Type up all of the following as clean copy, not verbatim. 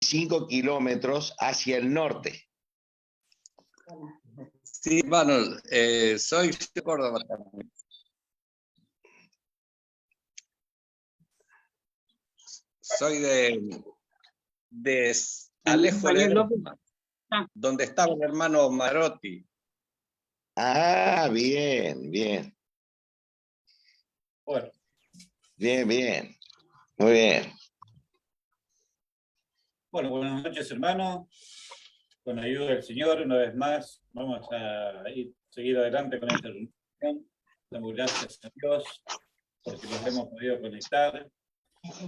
5 kilómetros hacia el norte. Sí, hermano, soy de Córdoba también. Soy de Alejo Ledesma, donde estaba el hermano Marotti. Ah, bien, bien. Bueno. Bien, bien. Muy bien. Bueno, buenas noches, hermanos. Con la ayuda del Señor, una vez más, vamos a seguir adelante con esta reunión. Damos gracias a Dios porque nos hemos podido conectar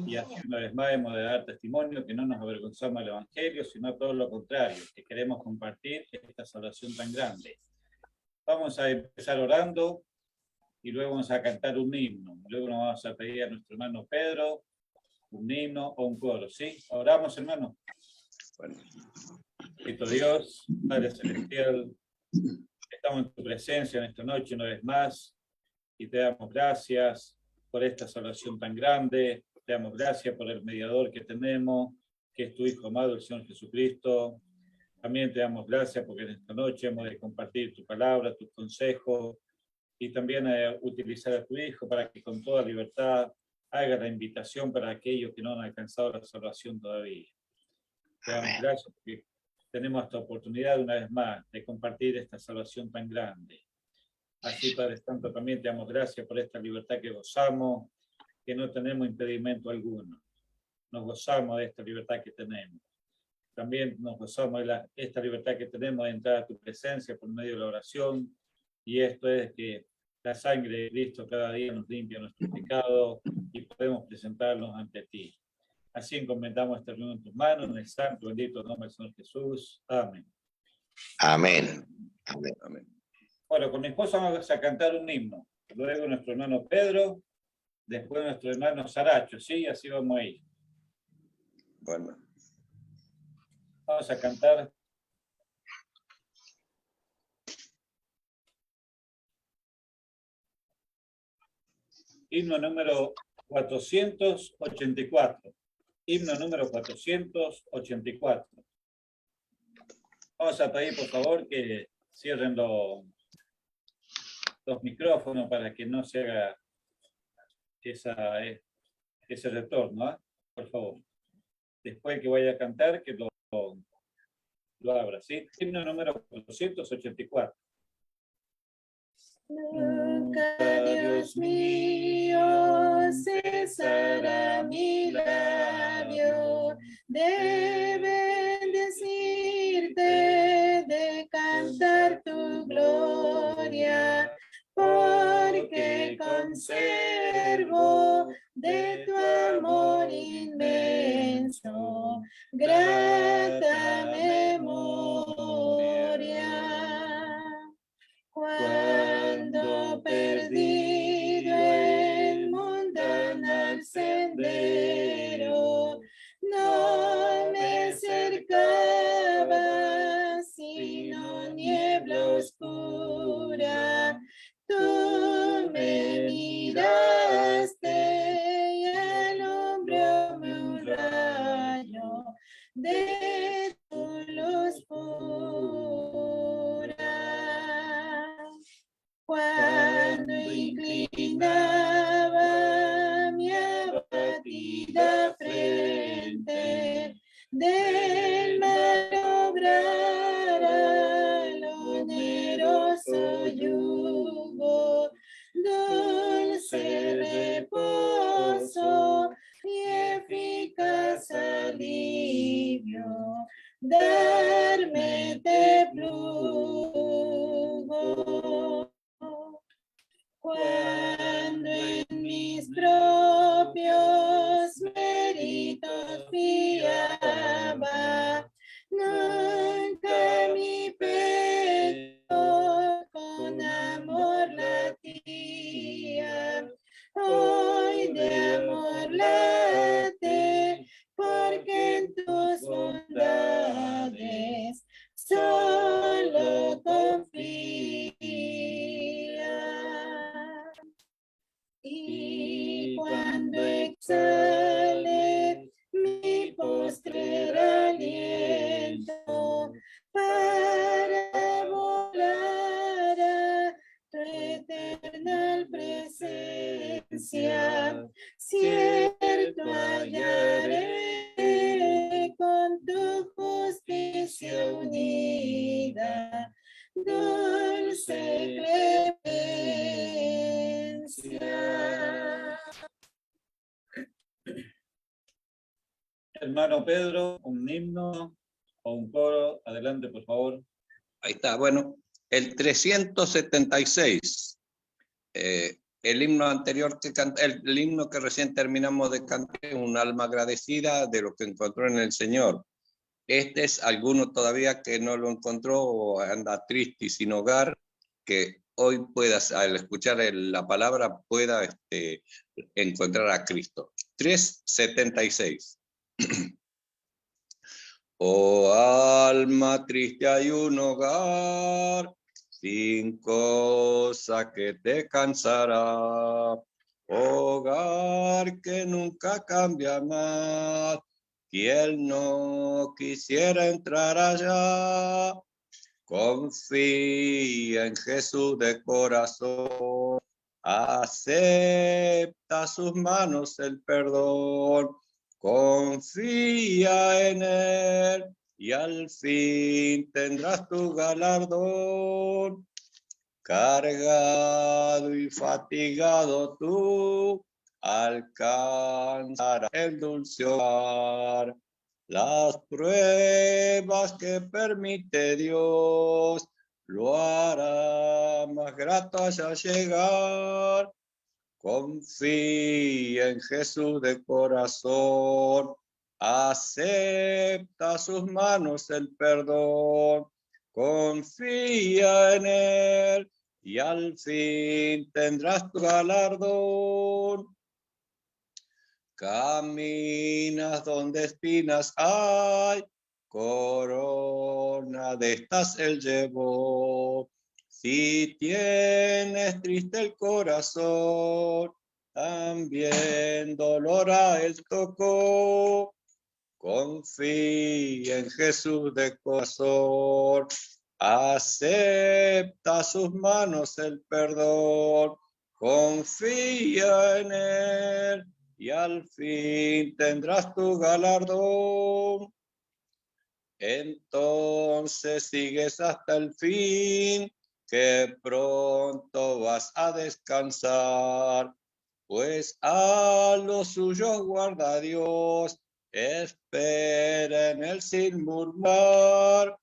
y así una vez más hemos de dar testimonio que no nos avergonzamos del Evangelio, sino todo lo contrario, que queremos compartir esta salvación tan grande. Vamos a empezar orando y luego vamos a cantar un himno. Luego nos vamos a pedir a nuestro hermano Pedro un himno o un coro, ¿sí? Oramos, hermano. Bueno. Cristo Dios, Padre Celestial, estamos en tu presencia en esta noche una vez más y te damos gracias por esta salvación tan grande, te damos gracias por el mediador que tenemos, que es tu Hijo amado, el Señor Jesucristo. También te damos gracias porque en esta noche hemos de compartir tu palabra, tus consejos y también utilizar a tu Hijo para que con toda libertad haga la invitación para aquellos que no han alcanzado la salvación todavía. Te damos gracias porque tenemos esta oportunidad una vez más de compartir esta salvación tan grande. Así, Padre Santo, también te damos gracias por esta libertad que gozamos, que no tenemos impedimento alguno. Nos gozamos de esta libertad que tenemos. También nos gozamos de esta libertad que tenemos de entrar a tu presencia por medio de la oración, y esto es que la sangre de Cristo cada día nos limpia nuestros pecados y podemos presentarnos ante ti. Así encomendamos esta reunión en tus manos, en el santo bendito nombre del Señor Jesús. Amén. Amén. Amén. Amén. Bueno, con mi esposa vamos a cantar un himno. Luego nuestro hermano Pedro, después nuestro hermano Saracho, ¿sí? Así vamos a ir. Bueno. Vamos a cantar. Himno número 484. Himno número 484. Vamos a pedir, por favor, que cierren los micrófonos para que no se haga ese retorno, ¿eh? Por favor. Después que vaya a cantar, que lo abra, ¿sí? Himno número 484. Nunca, Dios mío, cesará mi labio de bendecirte, de cantar tu gloria, porque conservo de tu amor inmenso grata memoria. Cuando perdido en mundanal sendero, no me cercaba sino niebla oscura. Tú me miraste y alumbrame un rayo de tu luz pura. Cuando inclinaba mi abatida frente del mar obrar al oneroso yugo, dulce reposo y eficaz alivio, darme te plugo. Cuando en mis propios méritos fiaba, nunca mi pecho con amor latía. Hoy de amor late, porque en tus bondades solo clemencia, cierto hallaré con tu justicia unida, dulce clemencia. Hermano Pedro, un himno o un coro, adelante por favor. Ahí está, bueno, el 376. El himno anterior que el himno que recién terminamos de cantar, un alma agradecida de lo que encontró en el Señor. Este es alguno todavía que no lo encontró o anda triste y sin hogar, que hoy puedas, al escuchar la palabra, pueda encontrar a Cristo. 376. Oh alma triste, hay un hogar, sin cosa que te cansará. Hogar que nunca cambia más. Quien no quisiera entrar allá, confía en Jesús de corazón. Acepta a sus manos el perdón. Confía en Él y al fin tendrás tu galardón. Cargado y fatigado tú, alcanzarás el dulce hogar. Las pruebas que permite Dios lo hará más grato hasta llegar. Confía en Jesús de corazón, acepta a sus manos el perdón, confía en Él y al fin tendrás tu galardón. Caminas donde espinas hay, corona de estas Él llevó. Si tienes triste el corazón, también dolor a Él tocó. Confía en Jesús de corazón, acepta a sus manos el perdón, confía en Él y al fin tendrás tu galardón. Entonces sigues hasta el fin, que pronto vas a descansar, pues a los suyos guarda Dios, espera en Él sin murmurar.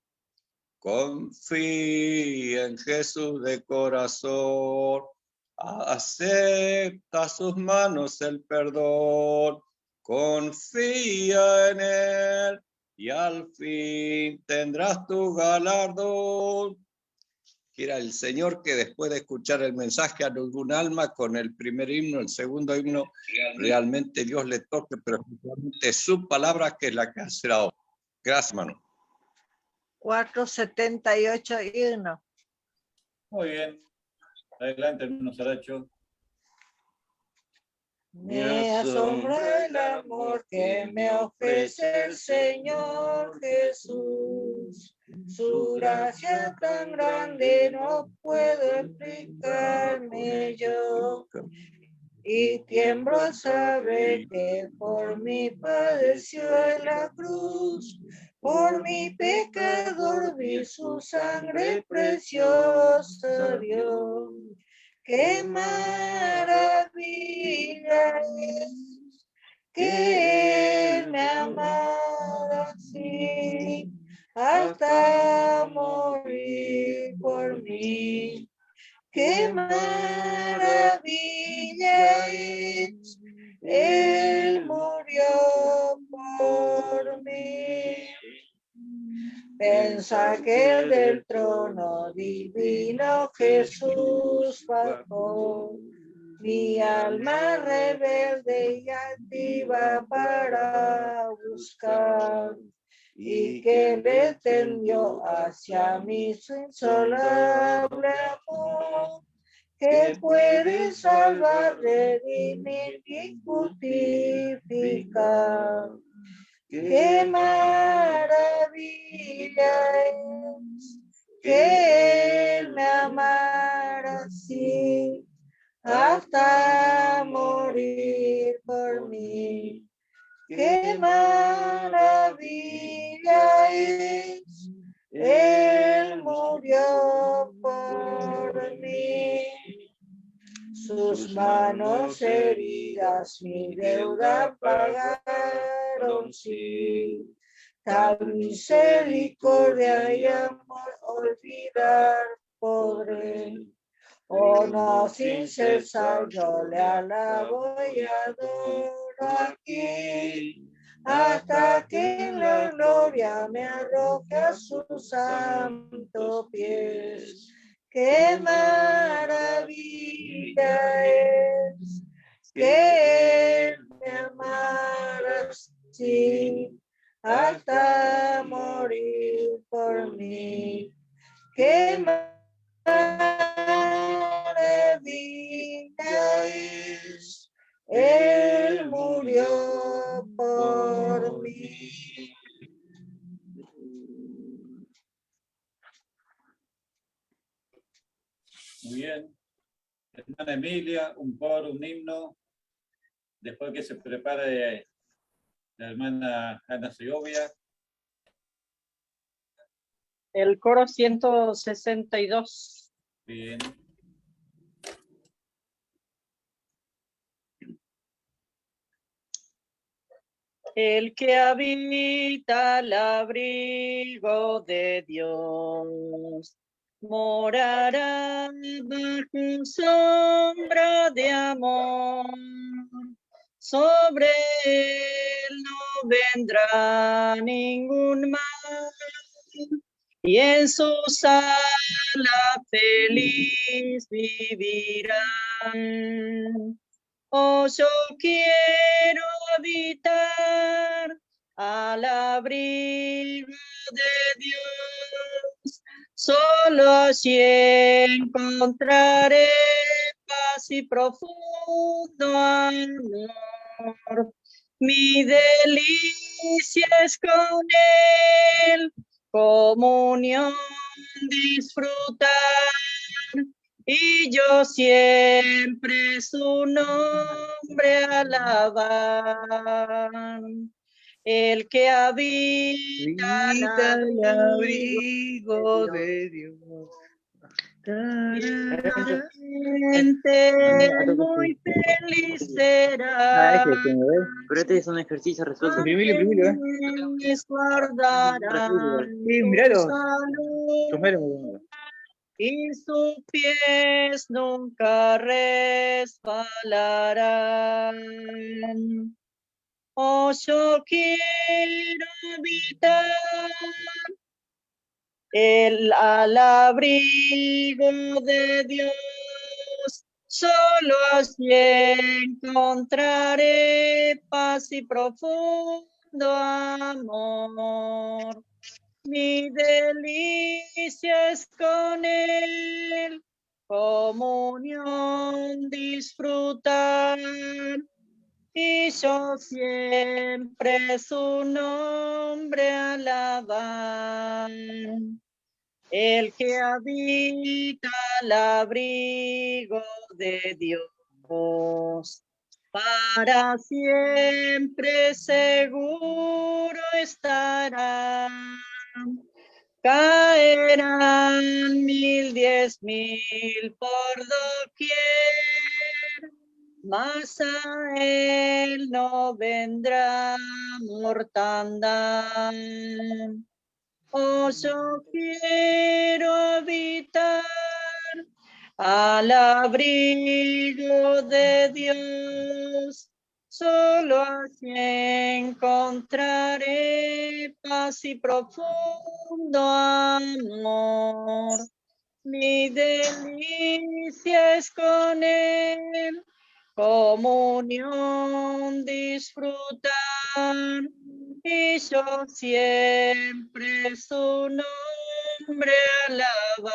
Confía en Jesús de corazón, acepta a sus manos el perdón, confía en Él y al fin tendrás tu galardón. Quiera el Señor que después de escuchar el mensaje a ningún alma con el primer himno, el segundo himno, realmente Dios le toque, pero especialmente su palabra que es la que hace la obra. Gracias, hermano. 478 Muy bien. Adelante, hermano Saracho. Me asombra el amor que me ofrece el Señor Jesús. Su gracia tan grande no puedo explicarme yo. Y tiemblo al saber que por mí padeció en la cruz. Por mi pecador vi su sangre preciosa dio. ¡Qué maravilla es que Él me amara así hasta morir por mí! ¡Qué maravilla es! Él murió por mí. Pensar que el del trono divino Jesús bajó, mi alma rebelde y activa para buscar, y que le tendió hacia mí su insolable amor, que puede salvar, redimir y justificar. ¡Qué maravilla es que Él me amara así hasta morir! qué maravilla es. Él murió por mí. Sus manos heridas mi deuda pagaron, sí. Tal misericordia y amor olvidar podré. Oh, no, sin cesar yo le alabo y adoro aquí, hasta que en la gloria me arroje a sus santos pies. ¡Qué maravilla es que Él me amara así, hasta morir por mí! ¡Qué maravilla es! Él murió por mí. Muy bien. Hermana Emilia, un coro, un himno. Después que se prepare la hermana Ana Segovia. El coro 162. Bien. El que habita al abrigo de Dios morará bajo sombra de amor. Sobre él no vendrá ningún mal, y en su sala feliz vivirán. Oh, yo quiero habitar al abrigo de Dios, solo allí encontraré paz y profundo amor. Mi delicia es con Él, comunión disfrutar, y yo siempre su nombre alabar. El que habita al abrigo de Dios, muy feliz será. Pero este es un ejercicio resuelto. Guardarán míralo. salud, y sus pies nunca resbalarán. Oh, yo quiero habitar al abrigo de Dios, solo allí encontraré paz y profundo amor. Mi delicia es con Él, comunión disfrutar, y yo siempre su nombre alabar. El que habita al abrigo de Dios, para siempre seguro estará. Caerán 1000, 10,000 por doquier, mas a él no vendrá mortandad. Oh, yo quiero habitar al abrigo de Dios, solo allí encontraré paz y profundo amor. Mi delicia es con Él, comunión disfrutar, y yo siempre su nombre alabar.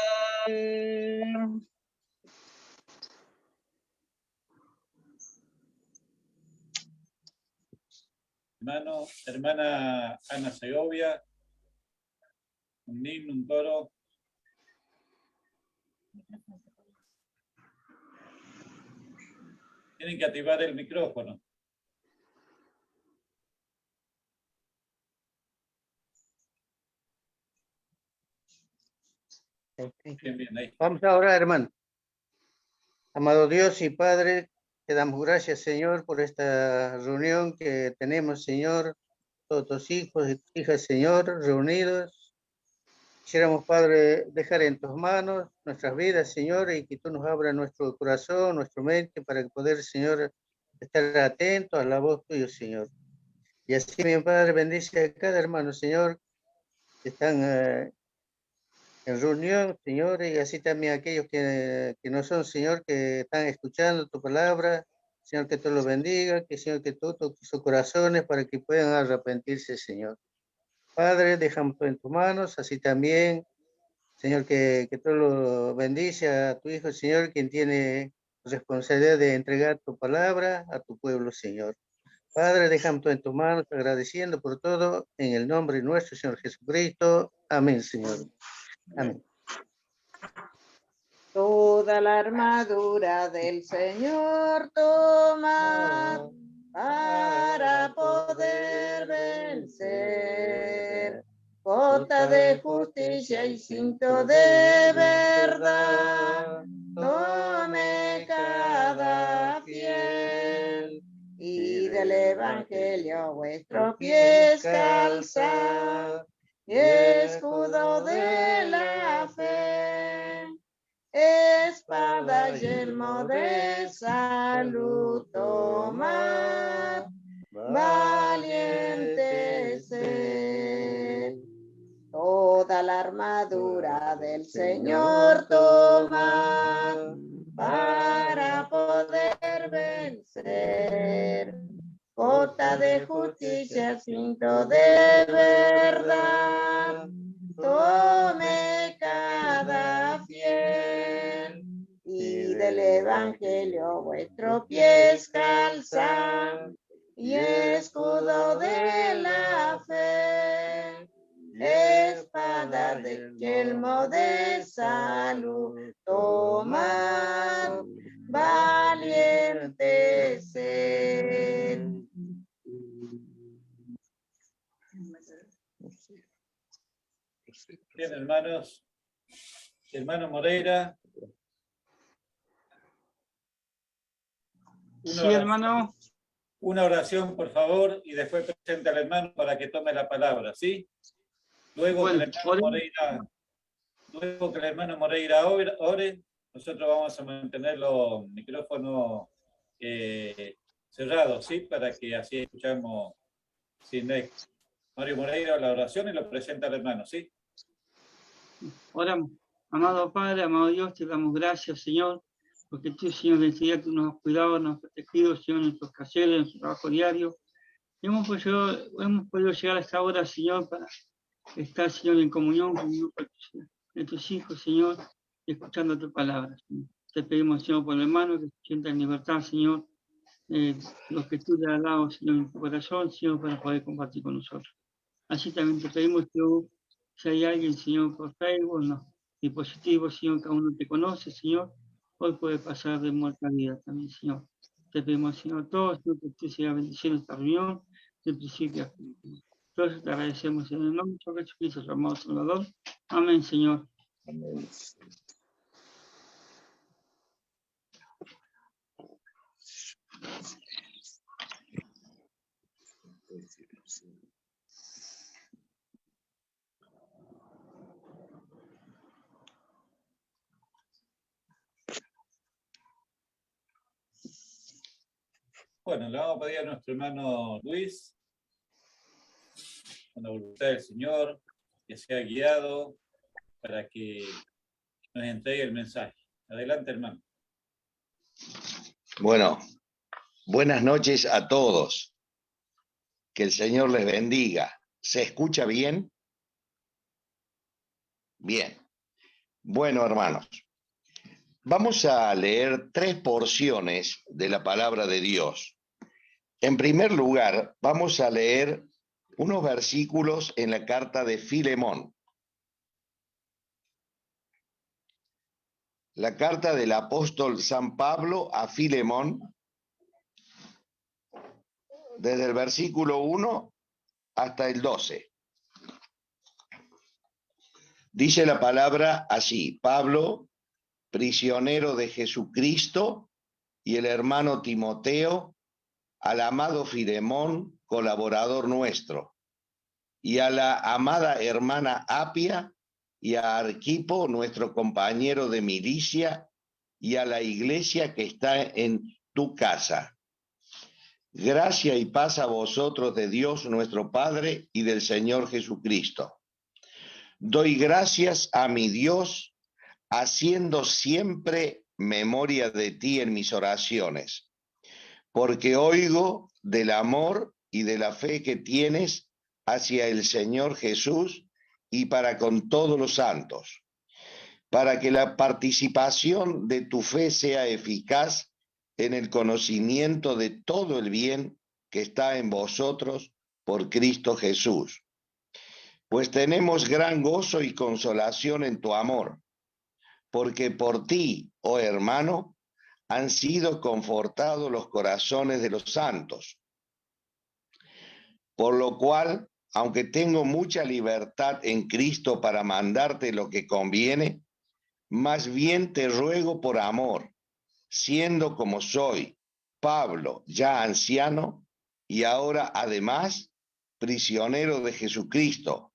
Hermana Ana Segovia, un himno, un coro. Tienen que activar el micrófono. Bien, bien, ahí. Vamos a orar, hermano. Amado Dios y Padre, te damos gracias, Señor, por esta reunión que tenemos, Señor, todos tus hijos y tus hijas, Señor, reunidos. Quisiéramos, Padre, dejar en tus manos nuestras vidas, Señor, y que tú nos abras nuestro corazón, nuestra mente, para poder, Señor, estar atentos a la voz tuya, Señor. Y así, mi Padre, bendice a cada hermano, Señor, que están en reunión, Señor, y así también aquellos que no son, Señor, que están escuchando tu palabra. Señor, que tú los bendiga, que Señor, que tú toques sus corazones para que puedan arrepentirse, Señor. Padre, dejamos todo en tus manos, así también, Señor, que tú lo bendice a tu Hijo, Señor, quien tiene responsabilidad de entregar tu palabra a tu pueblo, Señor. Padre, dejamos todo en tus manos, agradeciendo por todo, en el nombre de nuestro Señor Jesucristo. Amén, Señor. Amén. Toda la armadura del Señor toma para poder vencer. Bota de justicia y cinto de verdad. Tome cada fiel y del evangelio vuestros pies calzad. Y escudo de la fe, espada y yelmo de salud tomad, valientes sed. Toda la armadura del Señor tomad para poder vencer. Bota de justicia, cinto de verdad, tome cada fiel y del evangelio vuestros pies calzad y escudo de la fe, espada de yelmo de salud tomad, valientes sed. Bien, hermanos. Hermano Moreira. Sí, hermano. Una oración, por favor, y después presente al hermano para que tome la palabra, ¿sí? Luego, Bueno, que el hermano Moreira ore, nosotros vamos a mantener los micrófonos cerrados, ¿sí? Para que así escuchamos sin eco. Mario Moreira, la oración y lo presenta al hermano, ¿sí? Oramos. Amado Padre, amado Dios, te damos gracias, Señor, porque tú, Señor, desde día tú nos has cuidado, nos has protegido, Señor, en nuestros caseros, en nuestro trabajo diario. Y hemos podido llegar a esta hora, Señor, para estar, Señor, en comunión con tus hijos, Señor, y escuchando tu palabra, Señor. Te pedimos, Señor, por el hermano, que se sienta en libertad, Señor, los que tú le has dado, Señor, en tu corazón, Señor, para poder compartir con nosotros. Así también te pedimos, Señor, si hay alguien, Señor, por Facebook, no, dispositivo, Señor, que aún no te conoce, Señor, hoy puede pasar de muerte a vida también, Señor. Te pedimos, Señor, todos, Señor, que tú sigas bendiciendo esta reunión, de principio a fin. Todos te agradecemos en el nombre de Jesucristo, su amado Salvador. Amén, Señor. Amén. Bueno, le vamos a pedir a nuestro hermano Luis, con la voluntad del Señor, que sea guiado para que nos entregue el mensaje. Adelante, hermano. Bueno, buenas noches a todos. Que el Señor les bendiga. ¿Se escucha bien? Bien. Bueno, hermanos, vamos a leer 3 porciones de la palabra de Dios. En primer lugar, vamos a leer unos versículos en la carta de Filemón. La carta del apóstol San Pablo a Filemón, desde el versículo 1 hasta el 12. Dice la palabra así: Pablo, prisionero de Jesucristo, y el hermano Timoteo, al amado Filemón, colaborador nuestro, y a la amada hermana Apia, y a Arquipo, nuestro compañero de milicia, y a la iglesia que está en tu casa. Gracia y paz a vosotros de Dios nuestro Padre y del Señor Jesucristo. Doy gracias a mi Dios, haciendo siempre memoria de ti en mis oraciones, porque oigo del amor y de la fe que tienes hacia el Señor Jesús y para con todos los santos, para que la participación de tu fe sea eficaz en el conocimiento de todo el bien que está en vosotros por Cristo Jesús. Pues tenemos gran gozo y consolación en tu amor, porque por ti, oh hermano, han sido confortados los corazones de los santos. Por lo cual, aunque tengo mucha libertad en Cristo para mandarte lo que conviene, más bien te ruego por amor, siendo como soy, Pablo, ya anciano, y ahora además prisionero de Jesucristo,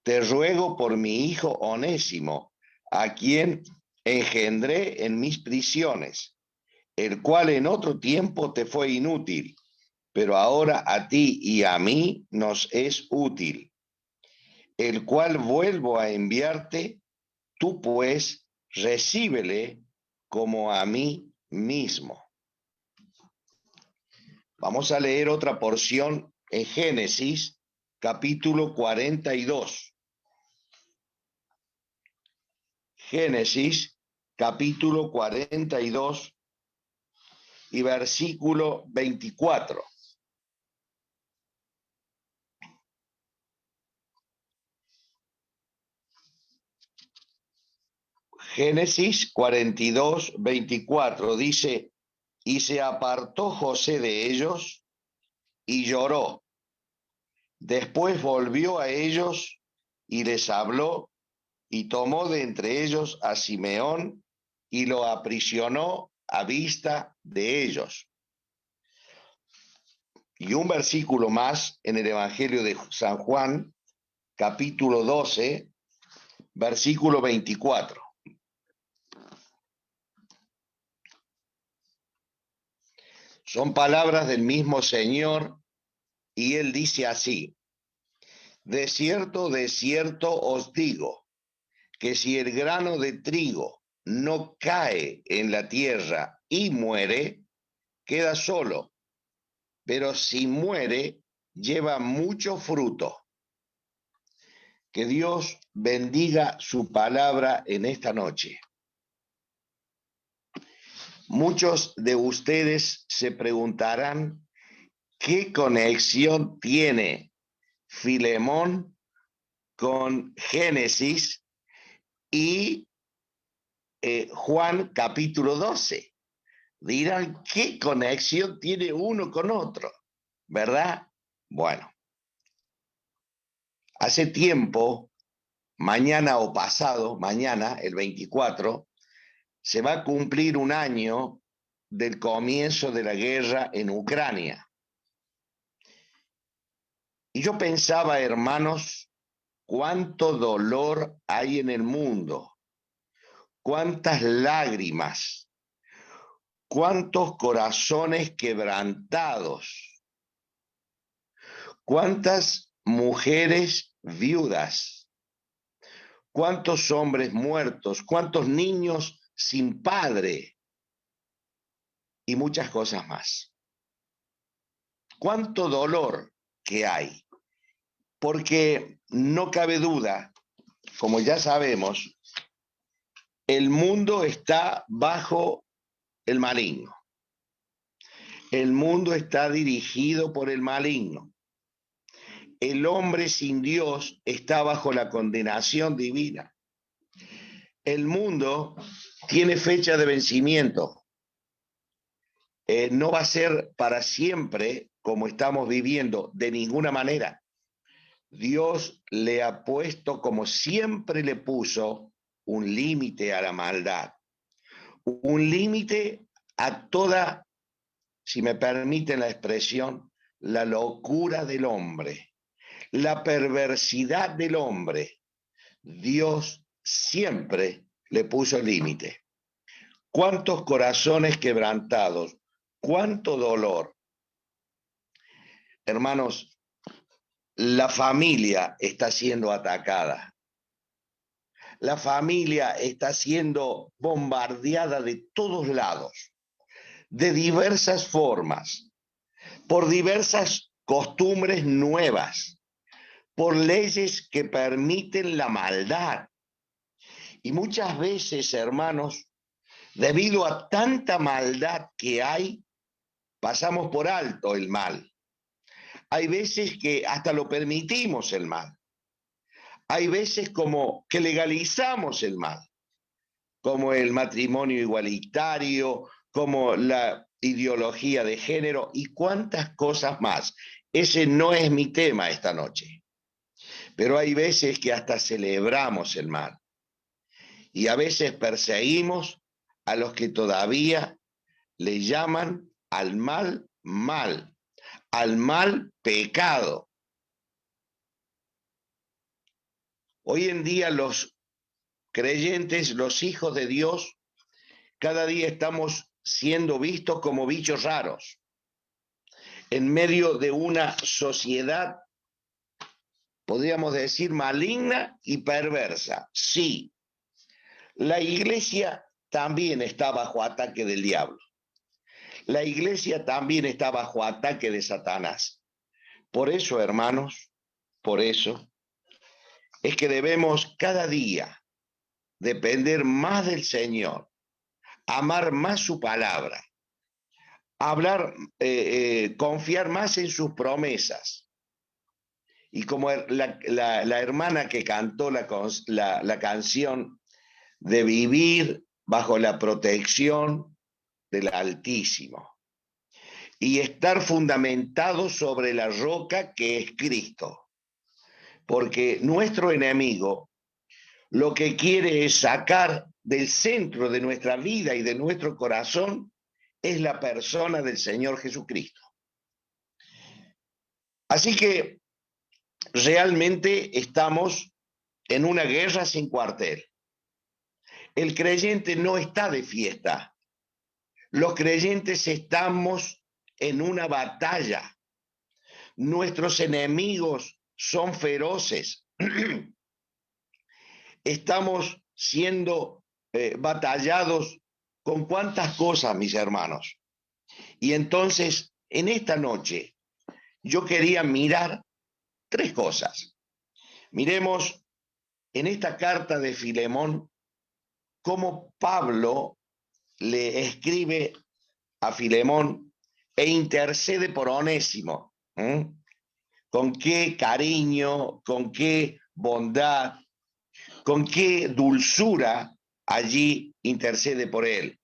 te ruego por mi hijo Onésimo, a quien engendré en mis prisiones, el cual en otro tiempo te fue inútil, pero ahora a ti y a mí nos es útil, el cual vuelvo a enviarte, tú pues recíbele como a mí mismo. Vamos a leer otra porción en Génesis, capítulo 42. Génesis, capítulo 42 y versículo 24. Génesis 42, 24 dice: y se apartó José de ellos y lloró. Después volvió a ellos y les habló, y tomó de entre ellos a Simeón y lo aprisionó a vista de ellos. Y un versículo más en el Evangelio de San Juan, capítulo 12, versículo 24. Son palabras del mismo Señor, y él dice así: de cierto os digo, que si el grano de trigo no cae en la tierra y muere, queda solo, pero si muere, lleva mucho fruto. Que Dios bendiga su palabra en esta noche. Muchos de ustedes se preguntarán qué conexión tiene Filemón con Génesis y Juan capítulo 12. Dirán, ¿qué conexión tiene uno con otro? ¿Verdad? Bueno, hace tiempo, mañana o pasado, mañana, el 24, se va a cumplir un año del comienzo de la guerra en Ucrania. Y yo pensaba, hermanos, cuánto dolor hay en el mundo, cuántas lágrimas, cuántos corazones quebrantados, cuántas mujeres viudas, cuántos hombres muertos, cuántos niños sin padre y muchas cosas más. Cuánto dolor que hay, porque no cabe duda, como ya sabemos, el mundo está bajo el maligno. El mundo está dirigido por el maligno. El hombre sin Dios está bajo la condenación divina. El mundo tiene fecha de vencimiento. No va a ser para siempre como estamos viviendo, de ninguna manera. Dios le ha puesto, como siempre le puso, un límite a la maldad, un límite a toda, si me permiten la expresión, la locura del hombre, la perversidad del hombre. Dios siempre le puso límite. ¿Cuántos corazones quebrantados? ¿Cuánto dolor? Hermanos, la familia está siendo atacada. La familia está siendo bombardeada de todos lados, de diversas formas, por diversas costumbres nuevas, por leyes que permiten la maldad. Y muchas veces, hermanos, debido a tanta maldad que hay, pasamos por alto el mal. Hay veces que hasta lo permitimos el mal. Hay veces como que legalizamos el mal, como el matrimonio igualitario, como la ideología de género y cuántas cosas más. Ese no es mi tema esta noche. Pero hay veces que hasta celebramos el mal. Y a veces perseguimos a los que todavía le llaman al mal mal, al mal pecado. Hoy en día los creyentes, los hijos de Dios, cada día estamos siendo vistos como bichos raros en medio de una sociedad, podríamos decir, maligna y perversa. Sí, la iglesia también está bajo ataque del diablo. La iglesia también está bajo ataque de Satanás. Por eso, hermanos, por eso es que debemos cada día depender más del Señor, amar más su palabra, hablar, confiar más en sus promesas. Y como la hermana que cantó la canción de vivir bajo la protección del Altísimo y estar fundamentado sobre la roca que es Cristo. Porque nuestro enemigo lo que quiere es sacar del centro de nuestra vida y de nuestro corazón es la persona del Señor Jesucristo. Así que realmente estamos en una guerra sin cuartel. El creyente no está de fiesta. Los creyentes estamos en una batalla. Nuestros enemigos son feroces. Estamos siendo batallados con cuántas cosas, mis hermanos. Y entonces, en esta noche, yo quería mirar tres cosas. Miremos en esta carta de Filemón cómo Pablo le escribe a Filemón e intercede por Onésimo. Con qué cariño, con qué bondad, con qué dulzura allí intercede por él.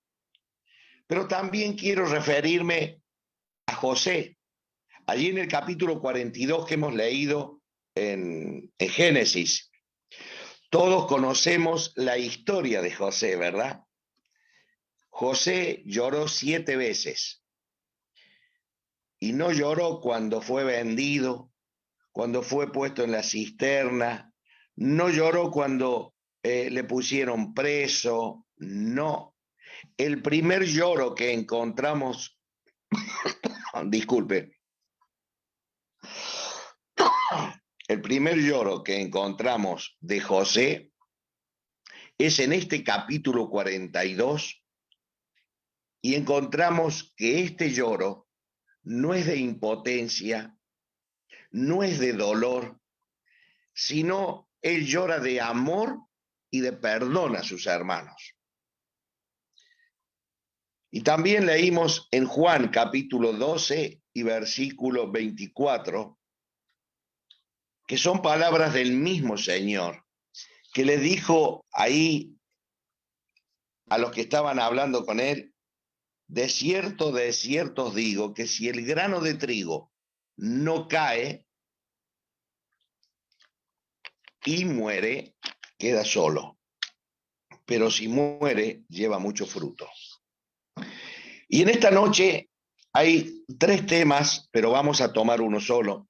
Pero también quiero referirme a José. Allí en el capítulo 42 que hemos leído en Génesis, todos conocemos la historia de José, ¿verdad? José lloró 7 veces. Y no lloró cuando fue vendido, cuando fue puesto en la cisterna, no lloró cuando le pusieron preso, no. El primer lloro que encontramos, disculpe, el primer lloro que encontramos de José es en este capítulo 42 y encontramos que este lloro no es de impotencia, no es de dolor, sino él llora de amor y de perdón a sus hermanos. Y también leímos en Juan capítulo 12 y versículo 24, que son palabras del mismo Señor, que le dijo ahí a los que estaban hablando con él: de cierto os digo, que si el grano de trigo no cae y muere, queda solo. Pero si muere, lleva mucho fruto. Y en esta noche hay 3 temas, pero vamos a tomar uno solo,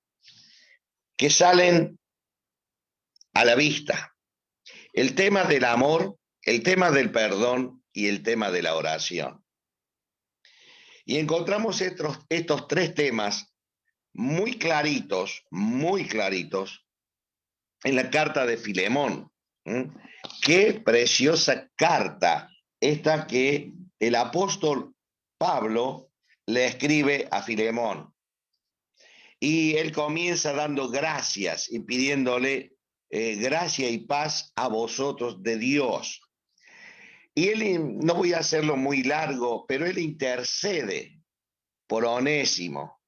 que salen a la vista. El tema del amor, el tema del perdón y el tema de la oración. Y encontramos estos 3 temas muy claritos, en la carta de Filemón. Qué preciosa carta esta que el apóstol Pablo le escribe a Filemón. Y él comienza dando gracias y pidiéndole gracia y paz a vosotros de Dios. Y él, no voy a hacerlo muy largo, pero él intercede por Onésimo,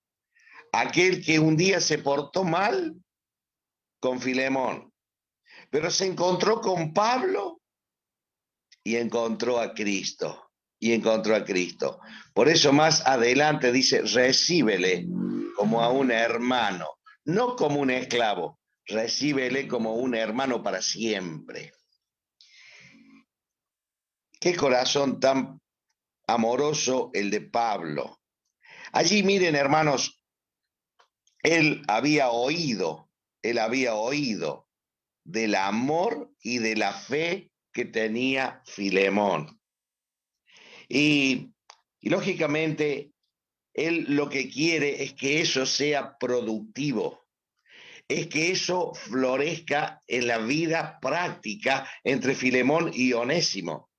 aquel que un día se portó mal con Filemón, pero se encontró con Pablo y encontró a Cristo. Por eso más adelante dice, recíbele como a un hermano, no como un esclavo, recíbele como un hermano para siempre. Qué corazón tan amoroso el de Pablo. Allí miren, hermanos, él había oído del amor y de la fe que tenía Filemón. Y lógicamente, él lo que quiere es que eso sea productivo, es que eso florezca en la vida práctica entre Filemón y Onésimo.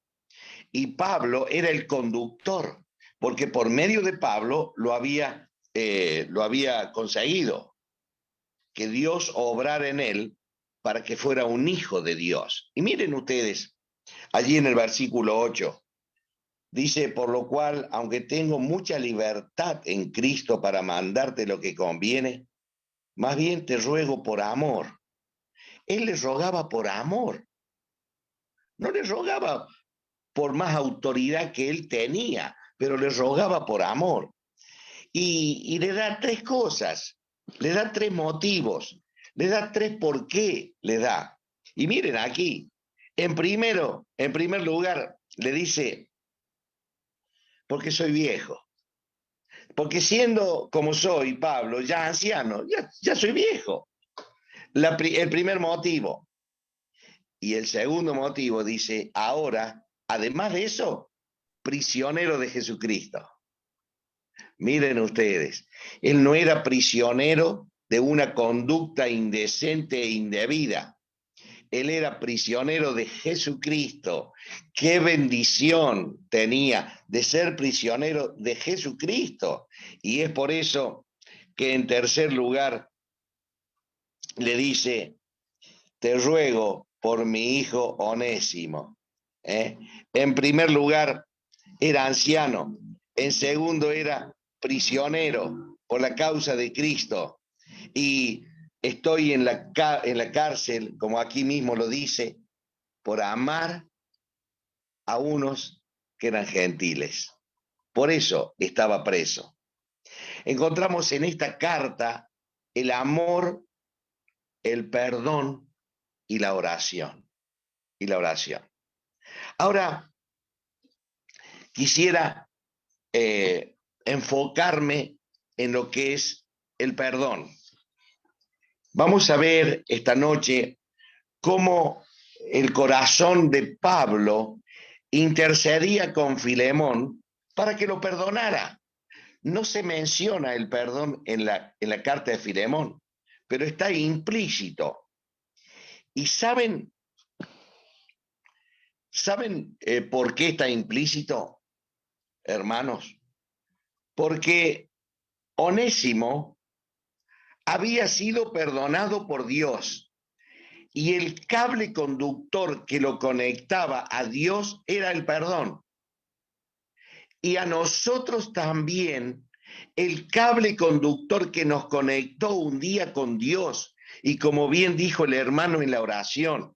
Y Pablo era el conductor, porque por medio de Pablo lo había conseguido, que Dios obrara en él para que fuera un hijo de Dios. Y miren ustedes, allí en el versículo 8, dice, por lo cual, aunque tengo mucha libertad en Cristo para mandarte lo que conviene, más bien te ruego por amor. Él le rogaba por amor, no le rogaba por más autoridad que él tenía, pero le rogaba por amor. Y le da 3 cosas, le da 3 motivos, le da 3 por qué le da. Y miren aquí, en primer lugar, le dice, porque soy viejo. Porque siendo como soy, Pablo, ya anciano, ya soy viejo. El primer motivo. Y el segundo motivo dice, ahora, además de eso, prisionero de Jesucristo. Miren ustedes, él no era prisionero de una conducta indecente e indebida. Él era prisionero de Jesucristo. Qué bendición tenía de ser prisionero de Jesucristo. Y es por eso que en tercer lugar le dice, te ruego por mi hijo Onésimo. En primer lugar, era anciano. En segundo, era prisionero por la causa de Cristo. Y estoy en la cárcel, como aquí mismo lo dice, por amar a unos que eran gentiles. Por eso estaba preso. Encontramos en esta carta el amor, el perdón y la oración. Ahora, quisiera enfocarme en lo que es el perdón. Vamos a ver esta noche cómo el corazón de Pablo intercedía con Filemón para que lo perdonara. No se menciona el perdón en la carta de Filemón, pero está implícito. ¿Y saben por qué está implícito, hermanos? Porque Onésimo había sido perdonado por Dios y el cable conductor que lo conectaba a Dios era el perdón. Y a nosotros también el cable conductor que nos conectó un día con Dios, y como bien dijo el hermano en la oración,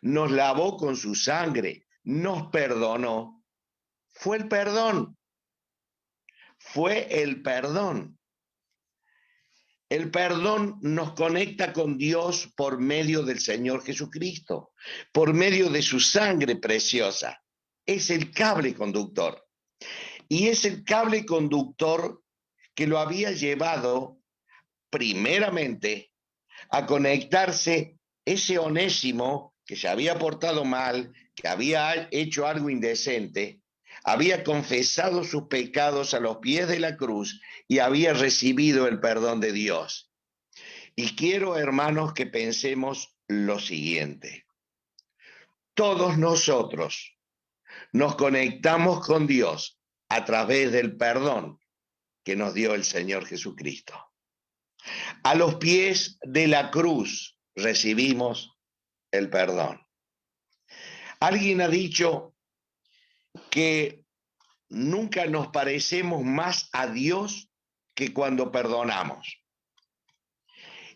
nos lavó con su sangre, nos perdonó, fue el perdón. El perdón nos conecta con Dios por medio del Señor Jesucristo, por medio de su sangre preciosa. Es el cable conductor. Y es el cable conductor que lo había llevado primeramente a conectarse ese Onésimo que se había portado mal, que había hecho algo indecente, había confesado sus pecados a los pies de la cruz y había recibido el perdón de Dios. Y quiero, hermanos, que pensemos lo siguiente. Todos nosotros nos conectamos con Dios a través del perdón que nos dio el Señor Jesucristo. A los pies de la cruz recibimos el perdón. Alguien ha dicho que nunca nos parecemos más a Dios que cuando perdonamos.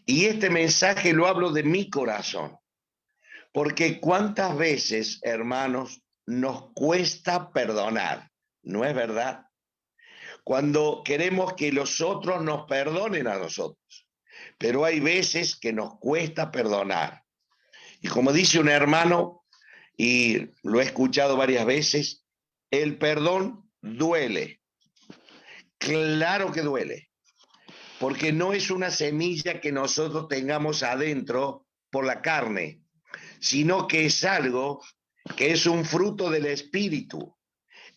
Y este mensaje lo hablo de mi corazón, porque cuántas veces, hermanos, nos cuesta perdonar, ¿no es verdad? Cuando queremos que los otros nos perdonen a nosotros, pero hay veces que nos cuesta perdonar. Y como dice un hermano, y lo he escuchado varias veces, el perdón duele. Claro que duele, porque no es una semilla que nosotros tengamos adentro por la carne, sino que es algo que es un fruto del Espíritu.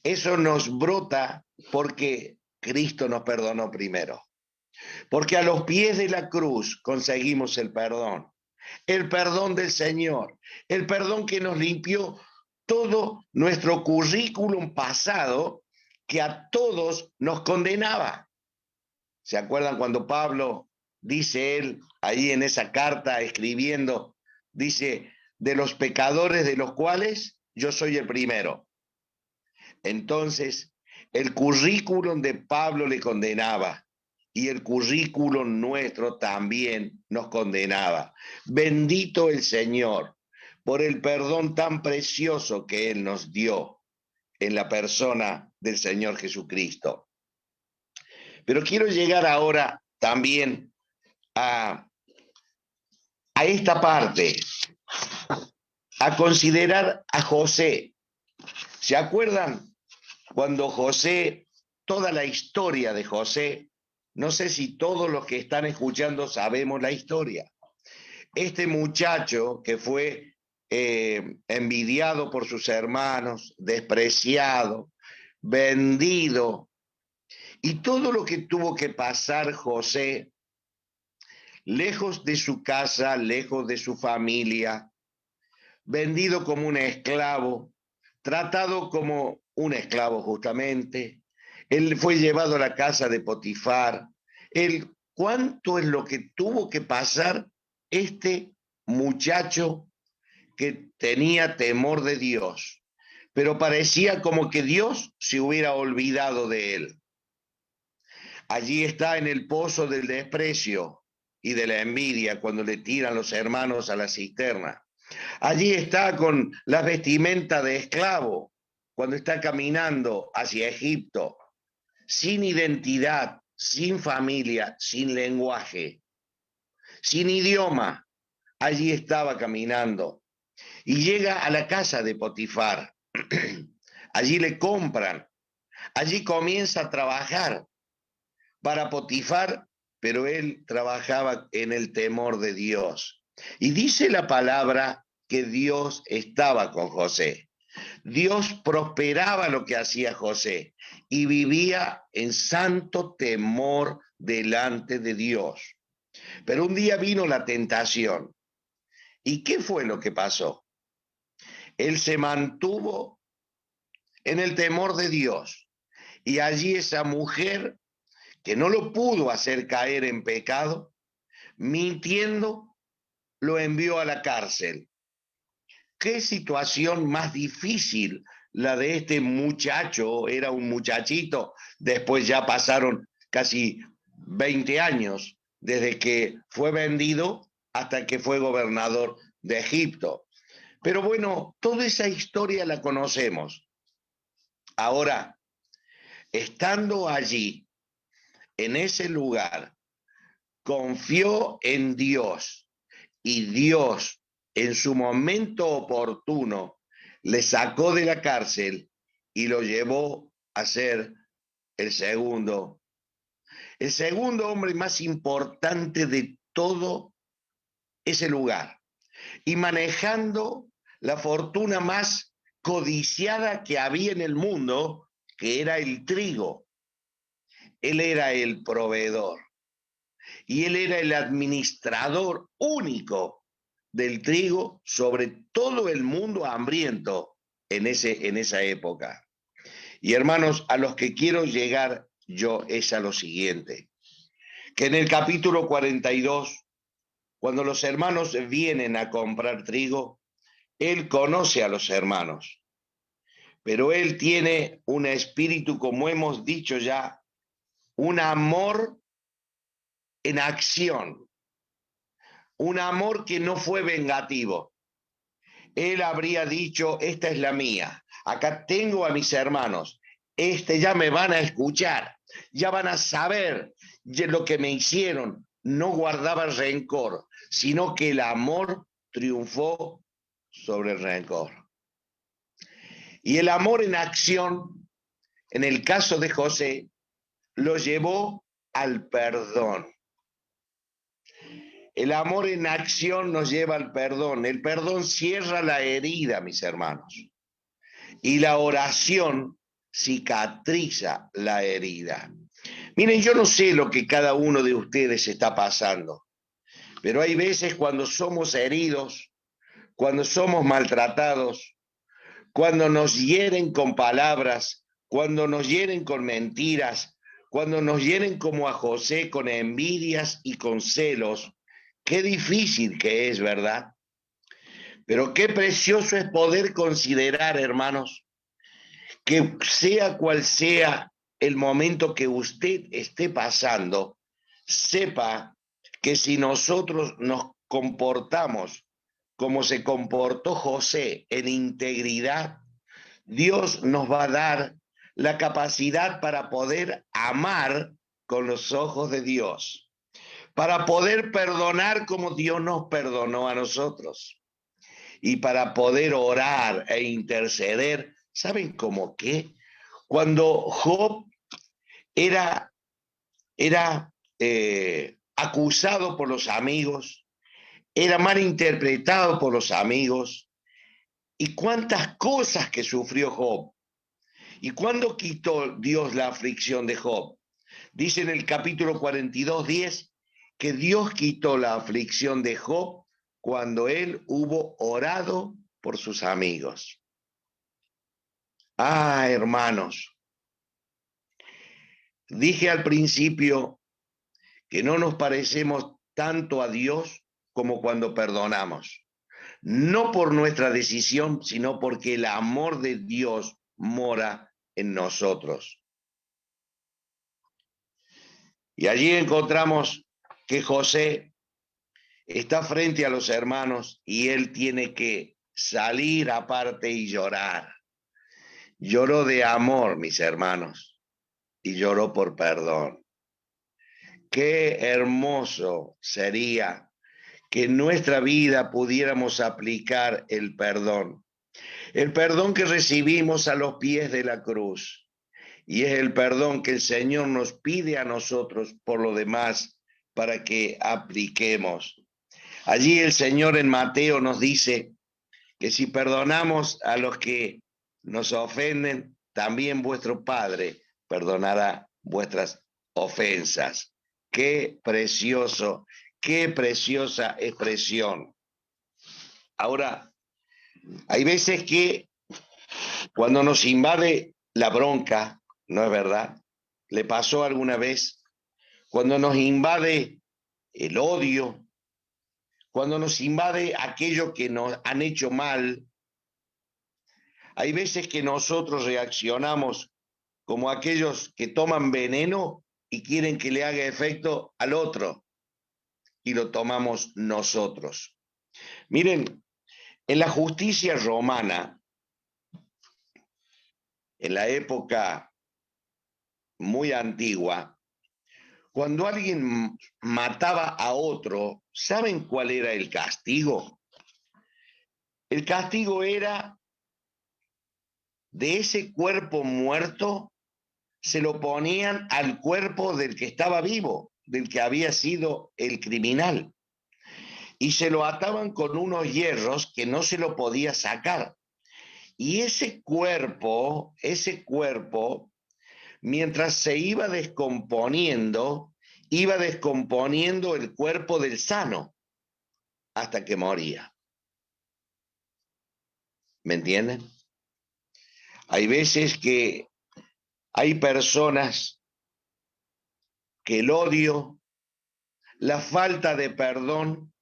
Eso nos brota porque Cristo nos perdonó primero. Porque a los pies de la cruz conseguimos el perdón del Señor, el perdón que nos limpió todo nuestro currículum pasado que a todos nos condenaba. ¿Se acuerdan cuando Pablo dice él ahí en esa carta escribiendo, dice, de los pecadores de los cuales yo soy el primero? Entonces, el currículum de Pablo le condenaba y el currículum nuestro también nos condenaba. Bendito el Señor por el perdón tan precioso que Él nos dio en la persona del Señor Jesucristo. Pero quiero llegar ahora también a esta parte, a considerar a José. ¿Se acuerdan cuando José, toda la historia de José, no sé si todos los que están escuchando sabemos la historia? Este muchacho que fue envidiado por sus hermanos, despreciado, vendido, y todo lo que tuvo que pasar José, lejos de su casa, lejos de su familia, vendido como un esclavo, tratado como un esclavo justamente. Él fue llevado a la casa de Potifar. ¿Cuánto es lo que tuvo que pasar este muchacho que tenía temor de Dios? Pero parecía como que Dios se hubiera olvidado de él. Allí está en el pozo del desprecio y de la envidia cuando le tiran los hermanos a la cisterna. Allí está con la vestimenta de esclavo cuando está caminando hacia Egipto, sin identidad, sin familia, sin lenguaje, sin idioma. Allí estaba caminando y llega a la casa de Potifar. Allí le compran, allí comienza a trabajar para Potifar, pero él trabajaba en el temor de Dios. Y dice la palabra que Dios estaba con José. Dios prosperaba lo que hacía José y vivía en santo temor delante de Dios. Pero un día vino la tentación. ¿Y qué fue lo que pasó? Él se mantuvo en el temor de Dios y allí esa mujer que no lo pudo hacer caer en pecado, mintiendo, lo envió a la cárcel. ¿Qué situación más difícil la de este muchacho? Era un muchachito, después ya pasaron casi 20 años desde que fue vendido hasta que fue gobernador de Egipto. Pero bueno, toda esa historia la conocemos. Ahora, estando allí, en ese lugar, confió en Dios y Dios en su momento oportuno le sacó de la cárcel y lo llevó a ser el segundo hombre más importante de todo ese lugar y manejando la fortuna más codiciada que había en el mundo, que era el trigo. Él era el proveedor y él era el administrador único del trigo sobre todo el mundo hambriento en esa época. Y hermanos, a los que quiero llegar yo es a lo siguiente, que en el capítulo 42, cuando los hermanos vienen a comprar trigo, él conoce a los hermanos, pero él tiene un espíritu, como hemos dicho ya, un amor en acción, un amor que no fue vengativo. Él habría dicho, esta es la mía, acá tengo a mis hermanos, ya me van a escuchar, ya van a saber lo que me hicieron. No guardaba rencor, sino que el amor triunfó sobre el rencor. Y el amor en acción, en el caso de José, lo llevó al perdón. El amor en acción nos lleva al perdón. El perdón cierra la herida, mis hermanos. Y la oración cicatriza la herida. Miren, yo no sé lo que cada uno de ustedes está pasando, pero hay veces cuando somos heridos, cuando somos maltratados, cuando nos hieren con palabras, cuando nos hieren con mentiras, cuando nos hieren como a José con envidias y con celos. Qué difícil que es, ¿verdad? Pero qué precioso es poder considerar, hermanos, que sea cual sea el momento que usted esté pasando, sepa que si nosotros nos comportamos como se comportó José en integridad, Dios nos va a dar la capacidad para poder amar con los ojos de Dios, para poder perdonar como Dios nos perdonó a nosotros y para poder orar e interceder. ¿Saben cómo qué? Cuando Job era acusado por los amigos, era malinterpretado por los amigos, y cuántas cosas que sufrió Job. ¿Y cuándo quitó Dios la aflicción de Job? Dice en el capítulo 42:10 que Dios quitó la aflicción de Job cuando él hubo orado por sus amigos. Ah, hermanos, dije al principio que no nos parecemos tanto a Dios como cuando perdonamos. No por nuestra decisión, sino porque el amor de Dios mora en nosotros. Y allí encontramos que José está frente a los hermanos y él tiene que salir aparte y llorar. Lloró de amor, mis hermanos, y lloró por perdón. Qué hermoso sería que en nuestra vida pudiéramos aplicar el perdón que recibimos a los pies de la cruz, y es el perdón que el Señor nos pide a nosotros por lo demás para que apliquemos. Allí el Señor en Mateo nos dice que si perdonamos a los que nos ofenden, también vuestro Padre perdonará vuestras ofensas. Qué precioso, qué preciosa expresión. Ahora, hay veces que cuando nos invade la bronca, ¿no es verdad? ¿Le pasó alguna vez? Cuando nos invade el odio, cuando nos invade aquello que nos han hecho mal, hay veces que nosotros reaccionamos como aquellos que toman veneno y quieren que le haga efecto al otro, y lo tomamos nosotros. Miren, en la justicia romana, en la época muy antigua, Cuando alguien mataba a otro, ¿saben cuál era el castigo? El castigo era de ese cuerpo muerto, se lo ponían al cuerpo del que estaba vivo, del que había sido el criminal. Y se lo ataban con unos hierros que no se lo podía sacar. Y ese cuerpo, mientras se iba descomponiendo el cuerpo del sano hasta que moría. ¿Me entienden? Hay veces que hay personas que el odio, la falta de perdón,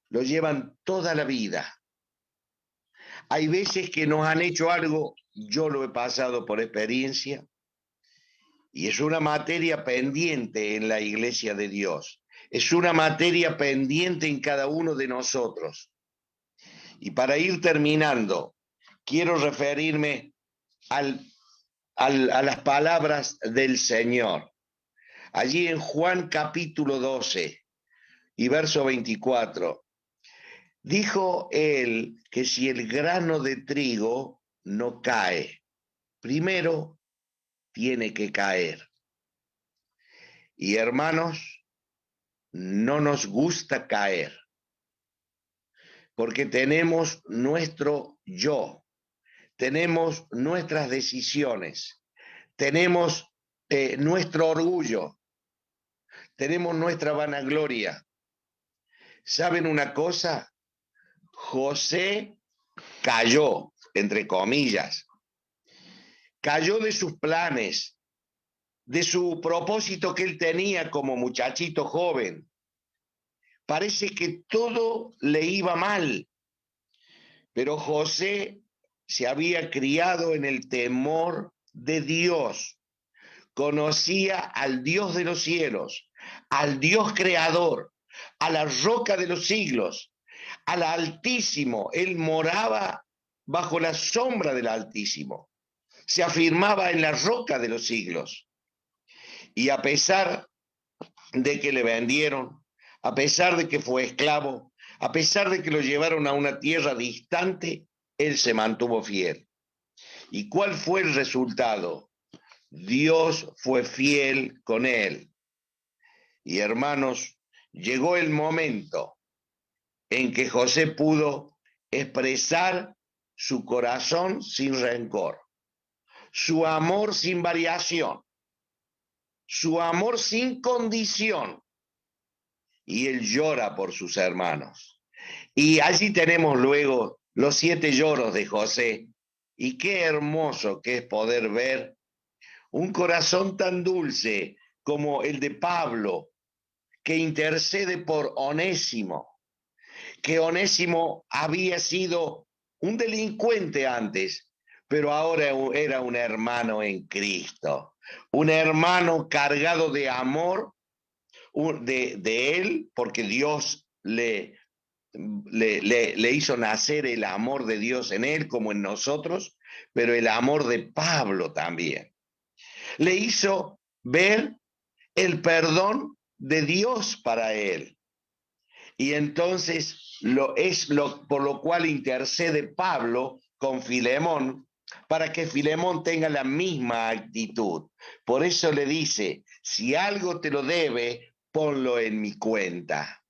lo llevan toda la vida. Hay veces que nos han hecho algo, yo lo he pasado por experiencia, y es una materia pendiente en la Iglesia de Dios. Es una materia pendiente en cada uno de nosotros. Y para ir terminando, quiero referirme a las palabras del Señor. Allí en Juan capítulo 12 y verso 24, dijo él que si el grano de trigo no cae, primero tiene que caer. Y hermanos, no nos gusta caer, porque tenemos nuestro yo, tenemos nuestras decisiones, tenemos nuestro orgullo, tenemos nuestra vanagloria. ¿Saben una cosa? José cayó, entre comillas, cayó de sus planes, de su propósito que él tenía como muchachito joven. Parece que todo le iba mal, pero José se había criado en el temor de Dios, conocía al Dios de los cielos, al Dios creador, a la roca de los siglos, al Altísimo. Él moraba bajo la sombra del Altísimo, se afirmaba en la roca de los siglos. Y a pesar de que le vendieron, a pesar de que fue esclavo, a pesar de que lo llevaron a una tierra distante, él se mantuvo fiel. ¿Y cuál fue el resultado? Dios fue fiel con él. Y hermanos, llegó el momento en que José pudo expresar su corazón sin rencor, su amor sin variación, su amor sin condición. Y él llora por sus hermanos. Y allí tenemos luego los 7 lloros de José. Y qué hermoso que es poder ver un corazón tan dulce como el de Pablo, que intercede por Onésimo, que Onésimo había sido un delincuente antes, pero ahora era un hermano en Cristo, un hermano cargado de amor de él, porque Dios le hizo nacer el amor de Dios en él como en nosotros, pero el amor de Pablo también. Le hizo ver el perdón de Dios para él. Y entonces por lo cual intercede Pablo con Filemón, para que Filemón tenga la misma actitud. Por eso le dice, si algo te lo debe, ponlo en mi cuenta.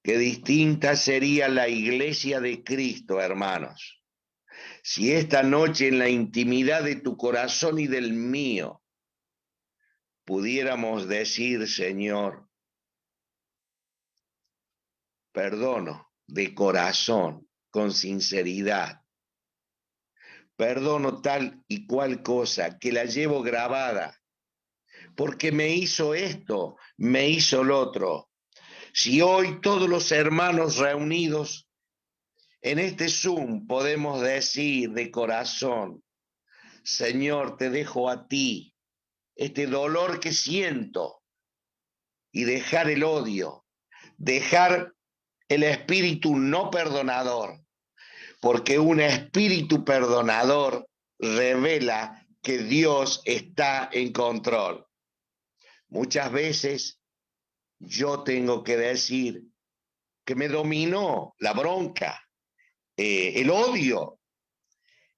Qué distinta sería la iglesia de Cristo, hermanos, si esta noche en la intimidad de tu corazón y del mío pudiéramos decir, Señor, perdono de corazón, con sinceridad. Perdono tal y cual cosa, que la llevo grabada, porque me hizo esto, me hizo lo otro. Si hoy todos los hermanos reunidos en este Zoom podemos decir de corazón, Señor, te dejo a ti este dolor que siento, y dejar el odio, dejar el espíritu no perdonador, porque un espíritu perdonador revela que Dios está en control. Muchas veces yo tengo que decir que me dominó la bronca, el odio,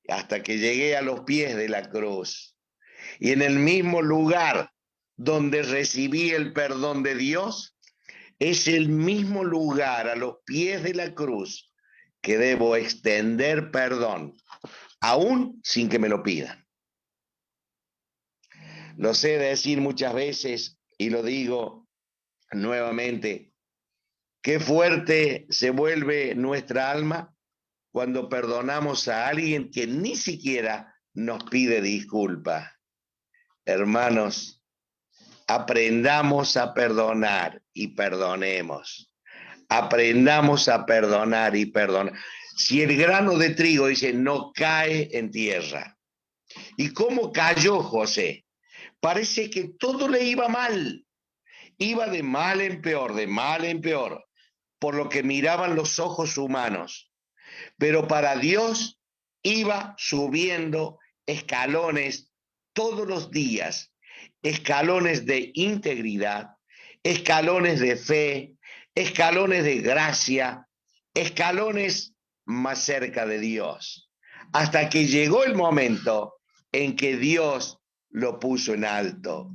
hasta que llegué a los pies de la cruz. Y en el mismo lugar donde recibí el perdón de Dios, es el mismo lugar a los pies de la cruz que debo extender perdón, aún sin que me lo pidan. Lo sé decir muchas veces y lo digo nuevamente, qué fuerte se vuelve nuestra alma cuando perdonamos a alguien que ni siquiera nos pide disculpas. Hermanos, aprendamos a perdonar y perdonemos. Aprendamos a perdonar y perdonar. Si el grano de trigo, dice, no cae en tierra. ¿Y cómo cayó José? Parece que todo le iba mal. Iba de mal en peor, de mal en peor, por lo que miraban los ojos humanos. Pero para Dios iba subiendo escalones todos los días, escalones de integridad, escalones de fe, escalones de gracia, escalones más cerca de Dios, hasta que llegó el momento en que Dios lo puso en alto.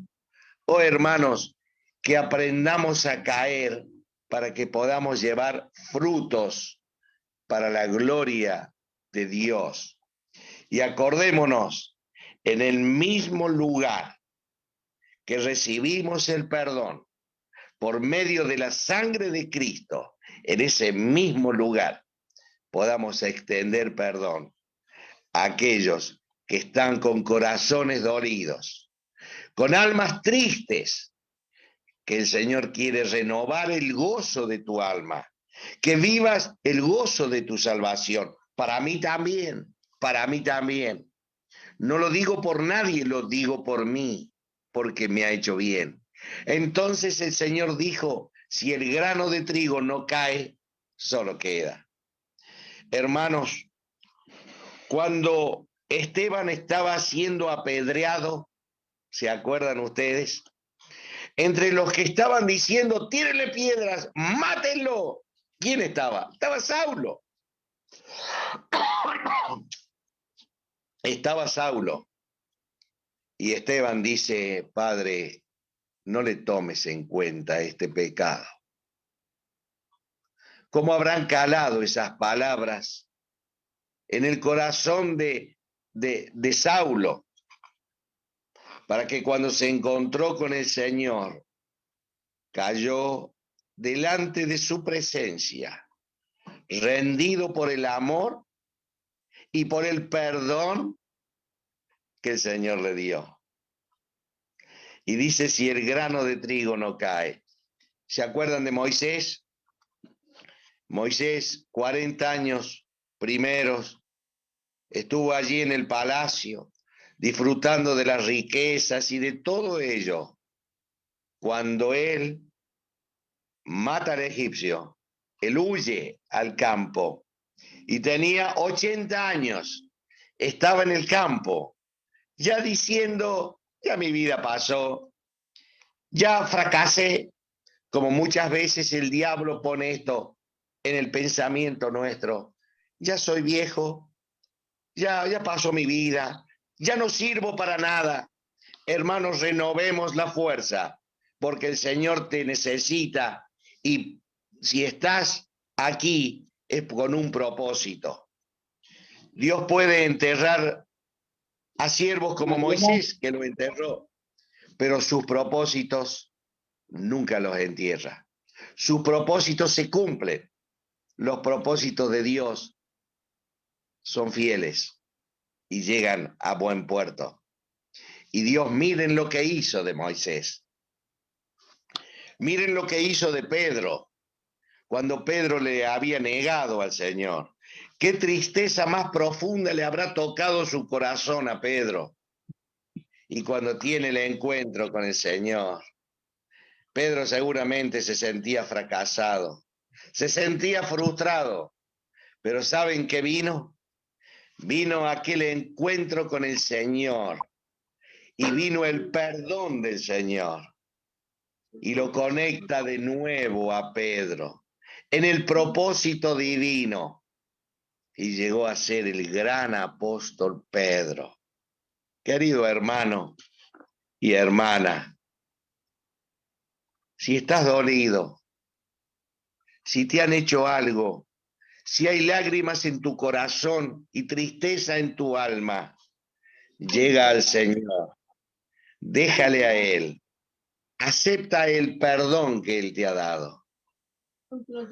Oh, hermanos, que aprendamos a caer para que podamos llevar frutos para la gloria de Dios. Y acordémonos, en el mismo lugar que recibimos el perdón por medio de la sangre de Cristo, en ese mismo lugar podamos extender perdón a aquellos que están con corazones dolidos, con almas tristes, que el Señor quiere renovar el gozo de tu alma, que vivas el gozo de tu salvación. Para mí también, para mí también. No lo digo por nadie, lo digo por mí, porque me ha hecho bien. Entonces el Señor dijo, si el grano de trigo no cae, solo queda. Hermanos, cuando Esteban estaba siendo apedreado, ¿se acuerdan ustedes? Entre los que estaban diciendo, tírenle piedras, mátenlo. ¿Quién estaba? Estaba Saulo. Estaba Saulo. Y Esteban dice, Padre, no le tomes en cuenta este pecado. ¿Cómo habrán calado esas palabras en el corazón de Saulo? Para que cuando se encontró con el Señor, cayó delante de su presencia, rendido por el amor y por el perdón que el Señor le dio. Y dice, si el grano de trigo no cae. ¿Se acuerdan de Moisés? Moisés, 40 años primeros, estuvo allí en el palacio, disfrutando de las riquezas y de todo ello. Cuando él mata al egipcio, él huye al campo y tenía 80 años, estaba en el campo, ya diciendo, ya mi vida pasó, ya fracasé, como muchas veces el diablo pone esto en el pensamiento nuestro, ya soy viejo, ya pasó mi vida, ya no sirvo para nada. Hermanos, renovemos la fuerza, porque el Señor te necesita y si estás aquí es con un propósito. Dios puede enterrar a siervos como Moisés, que lo enterró, pero sus propósitos nunca los entierra. Sus propósitos se cumplen. Los propósitos de Dios son fieles y llegan a buen puerto. Y Dios, miren lo que hizo de Moisés. Miren lo que hizo de Pedro, cuando Pedro le había negado al Señor. Qué tristeza más profunda le habrá tocado su corazón a Pedro. Y cuando tiene el encuentro con el Señor, Pedro seguramente se sentía fracasado, se sentía frustrado. Pero ¿saben qué vino? Vino aquel encuentro con el Señor y vino el perdón del Señor. Y lo conecta de nuevo a Pedro en el propósito divino. Y llegó a ser el gran apóstol Pedro. Querido hermano y hermana, si estás dolido, si te han hecho algo, si hay lágrimas en tu corazón y tristeza en tu alma, llega al Señor, déjale a Él, acepta el perdón que Él te ha dado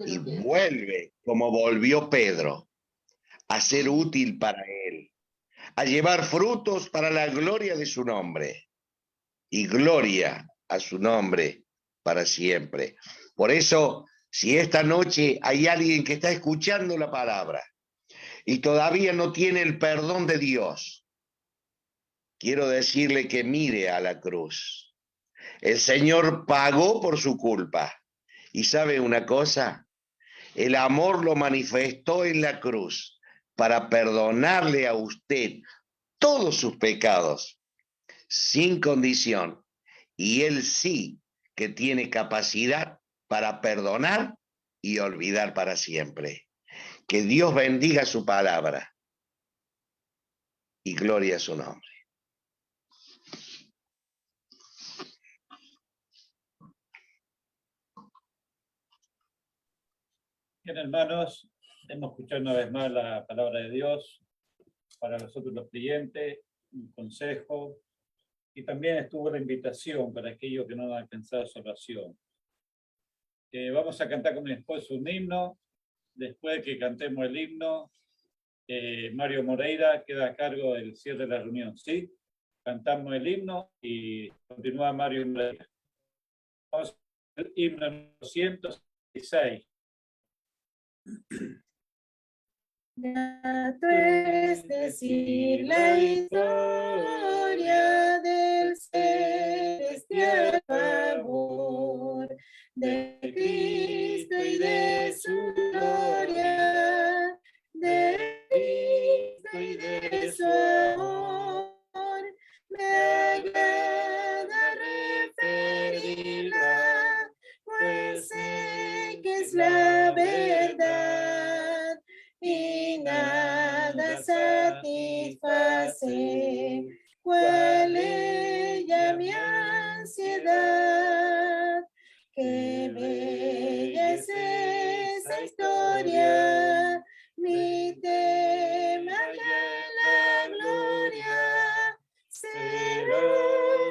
y vuelve como volvió Pedro, a ser útil para Él, a llevar frutos para la gloria de su nombre y gloria a su nombre para siempre. Por eso, si esta noche hay alguien que está escuchando la palabra y todavía no tiene el perdón de Dios, quiero decirle que mire a la cruz. El Señor pagó por su culpa. Y ¿sabe una cosa? El amor lo manifestó en la cruz para perdonarle a usted todos sus pecados, sin condición. Y Él sí que tiene capacidad para perdonar y olvidar para siempre. Que Dios bendiga su palabra y gloria a su nombre. Bien, hermanos, hemos escuchado una vez más la palabra de Dios para nosotros los creyentes, un consejo, y también estuvo la invitación para aquellos que no han alcanzado su oración. Vamos a cantar con mi esposo un himno. Después de que cantemos el himno, Mario Moreira queda a cargo del cierre de la reunión. ¿Sí? Cantamos el himno y continúa Mario Moreira. Vamos al himno 206. Grato es decir la historia del celestial favor de Cristo y de su gloria, de Cristo y de su amor. Me agrada referirla, pues sé que es la verdad y nada satisface cual ella mi ansiedad. Qué bella es esa historia, mi tema ya en la gloria será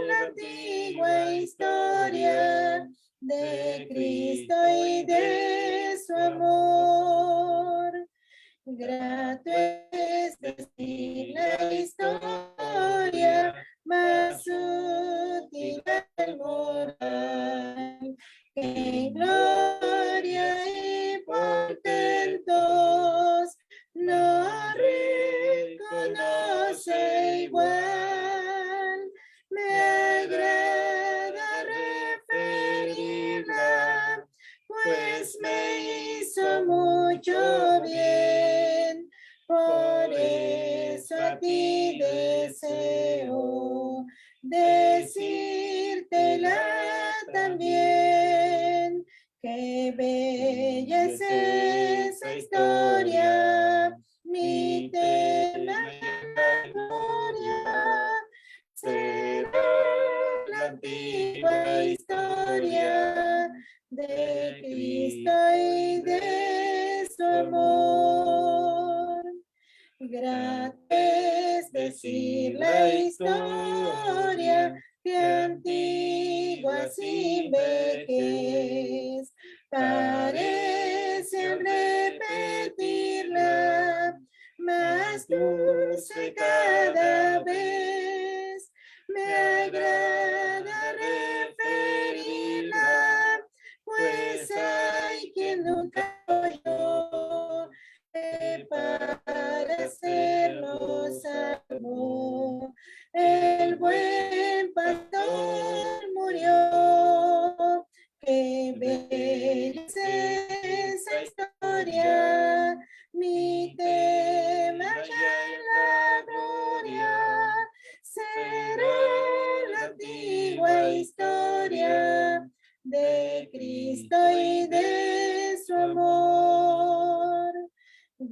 la antigua historia de Cristo y de su amor. Grato es decir la historia más útil al moral, que en gloria y portentos no reconoce igual. Me agrada referirla, pues me hizo mucho bien. Por eso a ti deseo decírtela también. Qué bella es esa historia, mi tema y la gloria será la antigua historia de Cristo y de su amor. Grato es decir la historia que antigua sin vejez parece repetirla, más dulce cada vez. Me agrada referirla, pues hay quien nunca oyó que para hacernos salvó. El buen pastor murió. Qué bella es esa historia, mi tema ya en la gloria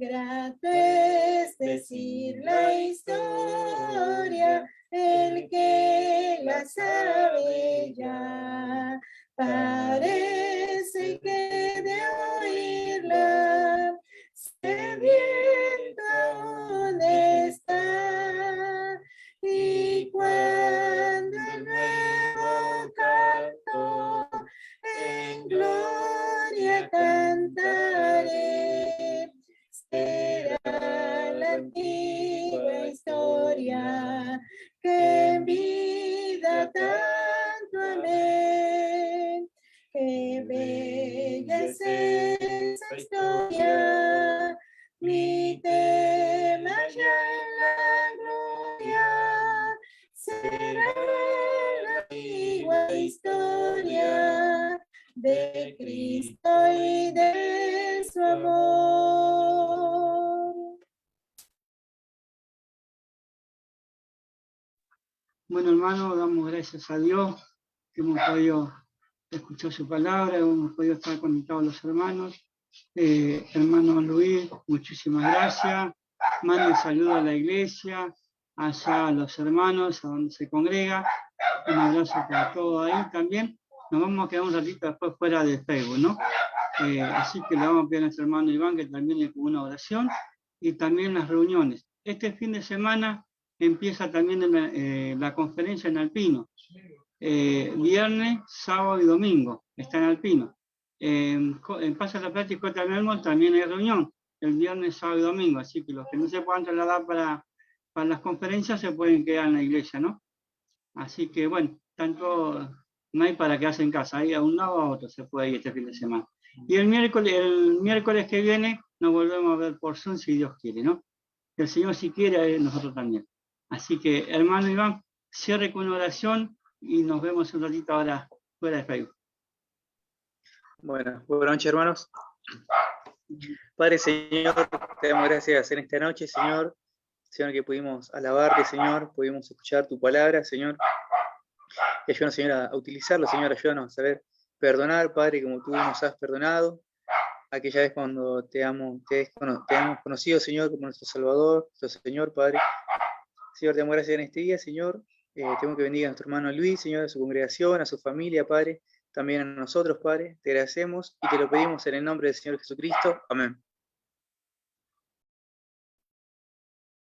Grato es decir la historia, el que la sabe ya. Parece que de oírla sediento aún está. Y cuando el nuevo canto en gloria cantaré, será la antigua historia que en vida tanto amé. Qué bella es esa historia, mi tema ya en la gloria, será la antigua historia de Cristo y de su amor. Bueno, hermano, damos gracias a Dios que hemos podido escuchar su palabra, hemos podido estar conectados los hermanos. Hermano Luis, muchísimas gracias. Mande saludo a la iglesia, allá a los hermanos, a donde se congrega. Un abrazo para todos ahí también. Nos vamos a quedar un ratito después fuera de Facebook, ¿no? Así que le vamos a pedir a nuestro hermano Iván que termine con una oración y también las reuniones. Este fin de semana empieza también la conferencia en Alpino. Viernes, sábado y domingo está en Alpino. En Pasa la Plata y Cota Melmont también hay reunión el viernes, sábado y domingo, así que los que no se puedan trasladar para las conferencias se pueden quedar en la iglesia, ¿no? Así que bueno, tanto no hay para quedarse en casa, ahí a un lado o a otro se puede ir este fin de semana. Y el miércoles que viene nos volvemos a ver por Zoom si Dios quiere, ¿no? El Señor si quiere, nosotros también. Así que, hermano Iván, cierre con una oración y nos vemos un ratito ahora fuera de Facebook. Bueno, buenas noches, hermanos. Padre Señor, te damos gracias en esta noche, Señor. Señor, que pudimos alabarte, Señor, pudimos escuchar tu palabra, Señor. Y ayúdanos, Señor, a utilizarlo, Señor, ayúdanos a saber perdonar, Padre, como tú nos has perdonado. Aquella vez cuando te hemos conocido, Señor, como nuestro Salvador, nuestro Señor, Padre. Señor, te damos gracias en este día, Señor. Tengo que bendiga a nuestro hermano Luis, Señor, a su congregación, a su familia, Padre, también a nosotros, Padre. Te agradecemos y te lo pedimos en el nombre del Señor Jesucristo. Amén.